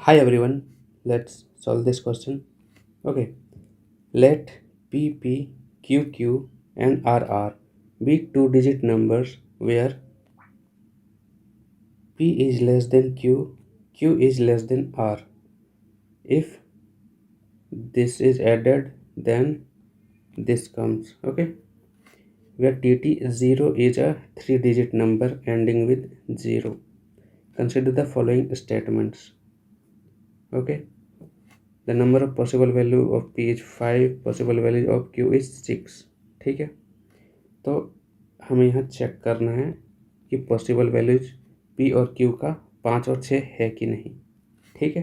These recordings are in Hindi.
Hi everyone, let's solve this question. Okay, let P P, Q Q, and R R be two-digit numbers where P is less than Q, Q is less than R. If this is added, then this comes. Okay, where TT0 is a three-digit number ending with 0. Consider the following statements. Okay, the number of possible value of P is 5, possible value of Q is 6. ठीक है, तो हमें यहाँ चेक करना है कि पॉसिबल वैल्यूज पी और क्यू का 5 और 6 है कि नहीं। ठीक है,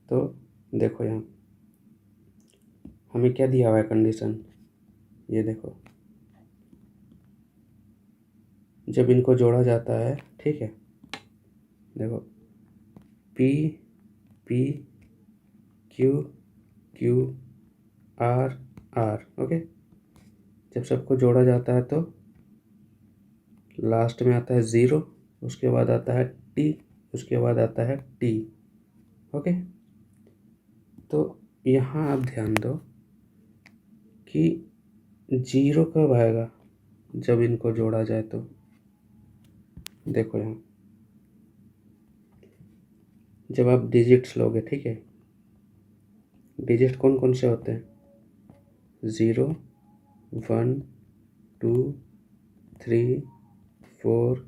तो देखो यहाँ हमें क्या दिया हुआ है कंडीशन, ये देखो जब इनको जोड़ा जाता है, ठीक है, देखो P P Q Q R R. Okay, जब सबको जोड़ा जाता है तो लास्ट में आता है 0, उसके बाद आता है टी, उसके बाद आता है टी। ओके, तो यहाँ आप ध्यान दो कि 0 कब आएगा, जब इनको जोड़ा जाए। तो देखो यहाँ जब आप डिजिट्स लोगे, ठीक है, डिजिट कौन कौन से होते हैं, 0 1 2 3 4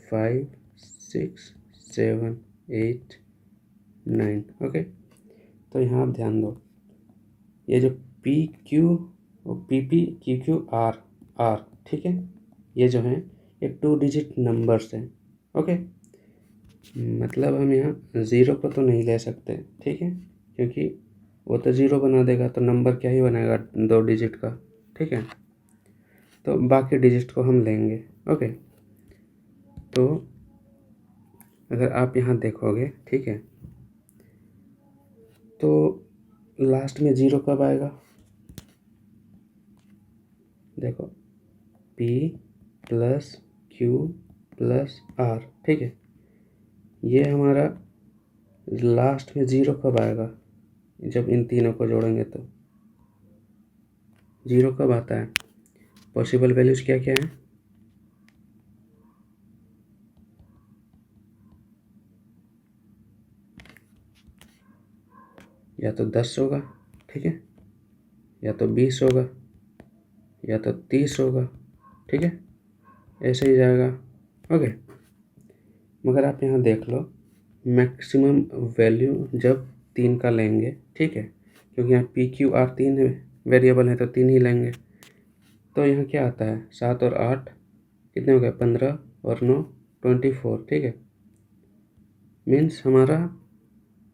5 6 7 8 9। ओके, तो यहाँ आप ध्यान दो, ये जो पी क्यू और P P Q Q R R, ठीक है, ये जो हैं ये टू डिजिट नंबर्स हैं। ओके, मतलब हम यहाँ 0 को तो नहीं ले सकते, ठीक है, क्योंकि वो तो 0 बना देगा, तो नंबर क्या ही बनाएगा 2 डिजिट का। ठीक है, तो बाकी डिजिट को हम लेंगे। ओके, तो अगर आप यहाँ देखोगे, ठीक है, तो लास्ट में 0 कब आएगा, देखो P plus Q plus R। ठीक है, ये हमारा लास्ट में 0 कब आएगा, जब इन तीनों को जोड़ेंगे तो 0 कब आता है। पॉसिबल वैल्यूज क्या क्या है, या तो 10 होगा, ठीक है, या तो 20 होगा, या तो 30 होगा। ठीक है, ऐसे ही जाएगा। ओके, मगर आप यहाँ देख लो मैक्सिमम वैल्यू जब 3 का लेंगे, ठीक है, क्योंकि यहाँ पी क्यू आर 3 वेरिएबल है तो 3 ही लेंगे। तो यहाँ क्या आता है 7 और 8 कितने हो गए, 15 और 9 24। ठीक है, मीन्स हमारा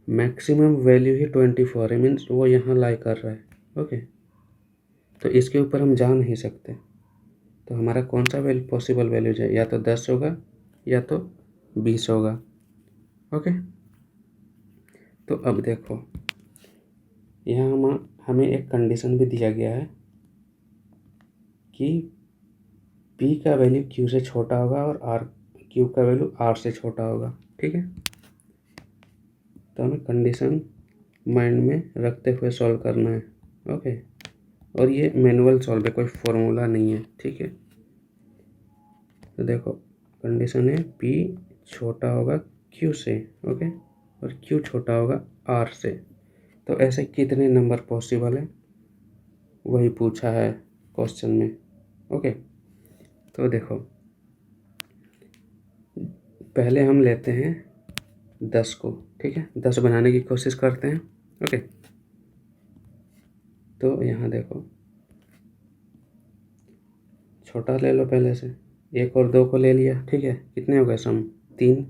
मैक्सिमम वैल्यू ही 24 है, मीन्स वो यहाँ लाई कर रहा है। ओके, तो इसके ऊपर हम जा नहीं सकते, तो हमारा कौन सा वैल्यू पॉसिबल वैल्यूज है, या तो 10 होगा या तो 20 होगा। ओके, तो अब देखो यहाँ हमें एक कंडीशन भी दिया गया है कि P का वैल्यू Q से छोटा होगा और R Q का वैल्यू R से छोटा होगा। ठीक है, तो हमें कंडीशन माइंड में रखते हुए सॉल्व करना है। ओके, और ये मैनुअल सॉल्व है, कोई फॉर्मूला नहीं है। ठीक है, तो देखो कंडीशन है P छोटा होगा Q से, ओके, और Q छोटा होगा R से। तो ऐसे कितने नंबर पॉसिबल है, वही पूछा है क्वेश्चन में। ओके, तो देखो पहले हम लेते हैं 10 को, ठीक है, 10 बनाने की कोशिश करते हैं। ओके, तो यहाँ देखो छोटा ले लो पहले से, 1 और 2 को ले लिया। ठीक है, कितने हो गए सम 3।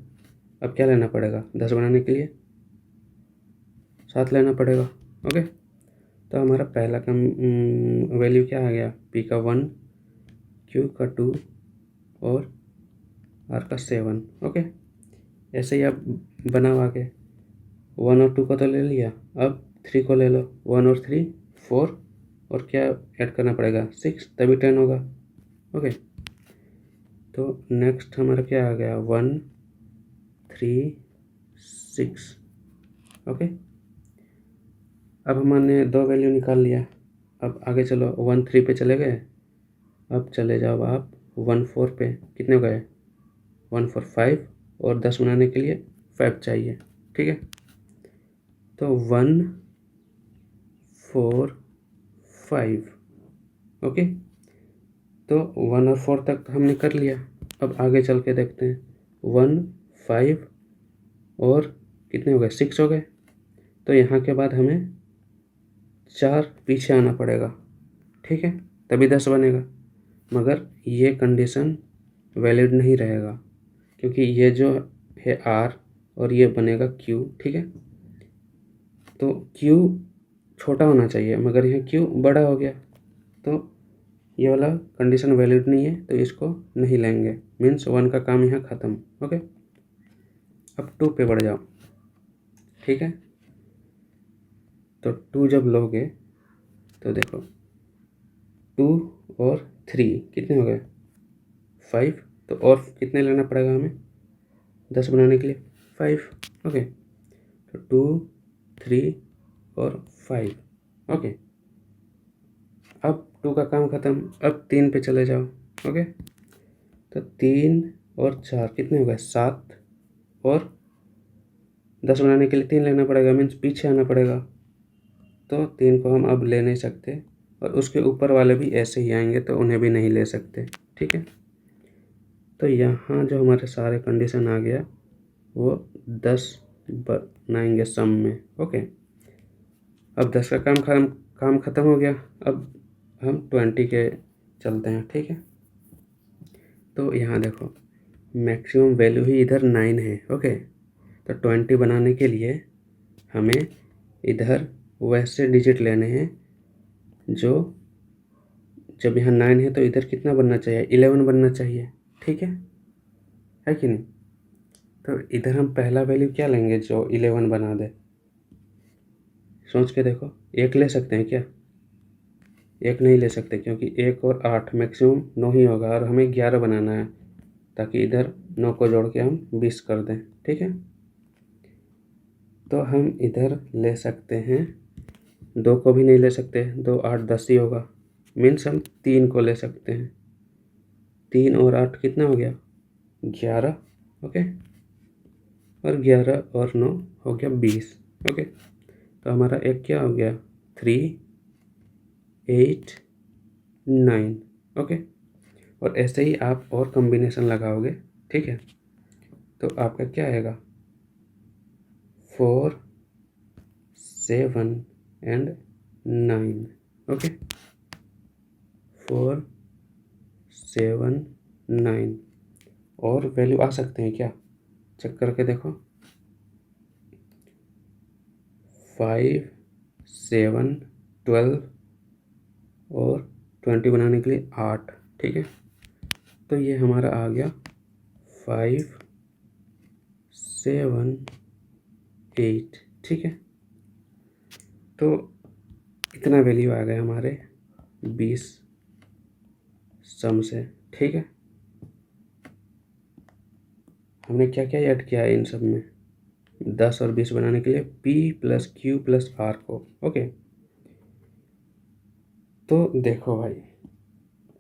अब क्या लेना पड़ेगा 10 बनाने के लिए, 7 लेना पड़ेगा। ओके, तो हमारा पहला का वैल्यू क्या आ गया, P का 1, Q का 2 और R का 7। ओके, ऐसे ही आप बनाओ आगे, 1 और 2 को तो ले लिया, अब 3 को ले लो, 1 और 3 4, और क्या ऐड करना पड़ेगा 6, तभी 10 होगा। ओके, तो नेक्स्ट हमारा क्या आ गया 1 3 6। ओके, अब हमने 2 वैल्यू निकाल लिया। अब आगे चलो 1 3 पे चले गए। अब चले जाओ आप 1 4 पे। कितने हो गए? 1 4 5 और 10 बनाने के लिए 5 चाहिए। ठीक है, तो 1 4 5। ओके, तो 1 और 4 तक तो हमने कर लिया। अब आगे चल के देखते हैं। 1 5 और कितने हो गए? 6 हो गए। तो यहाँ के बाद हमें 4 पीछे आना पड़ेगा। ठीक है, तभी 10 बनेगा। मगर ये कंडीशन वैलिड नहीं रहेगा, क्योंकि ये जो है R और ये बनेगा Q। ठीक है, तो Q छोटा होना चाहिए, मगर यहाँ Q बड़ा हो गया, तो ये वाला कंडीशन वैलिड नहीं है, तो इसको नहीं लेंगे। मीन्स 1 का काम यहाँ ख़त्म। ओके, अब 2 पे बढ़ जाओ। ठीक है, तो 2 जब लोगे तो देखो 2 और 3 कितने हो गए? 5। तो और कितने लेना पड़ेगा हमें 10 बनाने के लिए? 5। ओके, तो 2 3 और 5। ओके, अब 2 का काम ख़त्म। अब 3 पे चले जाओ। ओके, तो 3 और 4 कितने हो गए? 7। और 10 बनाने के लिए 3 लेना पड़ेगा, मीन्स पीछे आना पड़ेगा। तो 3 को हम अब ले नहीं सकते, और उसके ऊपर वाले भी ऐसे ही आएंगे, तो उन्हें भी नहीं ले सकते। ठीक है, तो यहाँ जो हमारे सारे कंडीशन आ गया वो 10 बनाएंगे सम में। ओके, अब 10 का काम ख़त्म हो गया। अब हम 20 के चलते हैं। ठीक है, तो यहाँ देखो मैक्सिमम वैल्यू ही इधर 9 है। ओके, तो 20 बनाने के लिए हमें इधर वैसे डिजिट लेने हैं जो, जब यहाँ 9 है तो इधर कितना बनना चाहिए? 11 बनना चाहिए। ठीक है कि नहीं? तो इधर हम पहला वैल्यू क्या लेंगे जो 11 बना दे? सोच के देखो, 1 ले सकते हैं क्या? 1 नहीं ले सकते, क्योंकि 1 और 8 मैक्सिमम 9 ही होगा, और हमें 11 बनाना है, ताकि इधर 9 को जोड़ के हम 20 कर दें। ठीक है, तो हम इधर ले सकते हैं, 2 को भी नहीं ले सकते, 2 8 10 ही होगा। मीन्स हम 3 को ले सकते हैं। 3 और 8 कितना हो गया? 11। ओके, और 11 और 9 हो गया 20। ओके, तो हमारा एक क्या हो गया? 3 8 9। ओके, और ऐसे ही आप और कॉम्बिनेशन लगाओगे। ठीक है, तो आपका क्या आएगा? 4 7 एंड 9। ओके, 4 7 9 और वैल्यू आ सकते हैं क्या? चेक करके देखो। 5 7 12 और 20 बनाने के लिए 8। ठीक है, तो ये हमारा आ गया 5 7 8। ठीक है, तो इतना वैल्यू आ गया हमारे 20 सम से। ठीक है, हमने क्या क्या ऐड किया है इन सब में? 10 और 20 बनाने के लिए P + Q + R को। ओके, तो देखो भाई,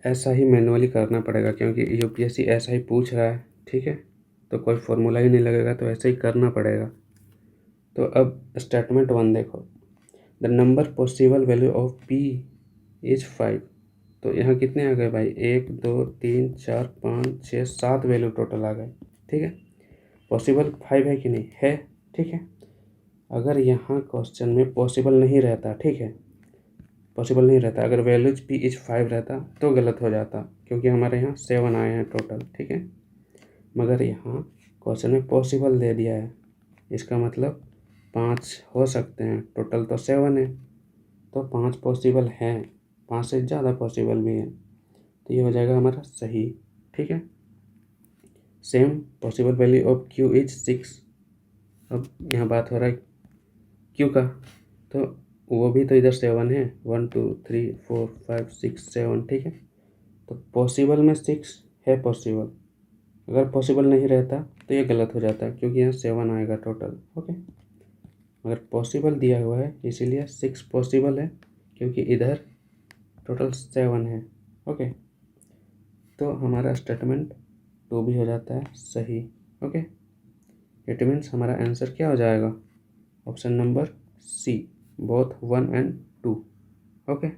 ऐसा ही मैनुअली करना पड़ेगा, क्योंकि UPSC ऐसा ही पूछ रहा है। ठीक है, तो कोई फॉर्मूला ही नहीं लगेगा, तो ऐसे ही करना पड़ेगा। तो अब स्टेटमेंट 1 देखो, the number possible value of P is 5। तो यहाँ कितने आ गए भाई? 1 2 3 4 5 6 7 वैल्यू टोटल आ गए। ठीक है, पॉसिबल 5 है कि नहीं है? ठीक है, अगर यहाँ क्वेश्चन में पॉसिबल नहीं रहता, ठीक है, पॉसिबल नहीं रहता, अगर वैल्यूज P इज 5 रहता तो गलत हो जाता, क्योंकि हमारे यहाँ 7 आए हैं टोटल। ठीक है, मगर यहाँ क्वेश्चन में पॉसिबल दे दिया है, इसका मतलब 5 हो सकते हैं। टोटल तो 7 है, तो 5 पॉसिबल हैं, 5 से ज़्यादा पॉसिबल भी है, तो ये हो जाएगा हमारा सही। ठीक है, same possible value of Q is 6। अब यहाँ बात हो रहा है Q का, तो वो भी तो इधर 7 है, 1 2 3 4 5 6 7। ठीक है, तो पॉसिबल में 6 है पॉसिबल। अगर पॉसिबल नहीं रहता तो ये गलत हो जाता है, क्योंकि यहाँ 7 आएगा टोटल। ओके, मगर पॉसिबल दिया हुआ है इसीलिए 6 पॉसिबल है, क्योंकि इधर टोटल 7 है। ओके, तो हमारा स्टेटमेंट 2 भी हो जाता है सही। ओके, इट मीन्स हमारा आंसर क्या हो जाएगा, option number C, both 1 and 2। Okay.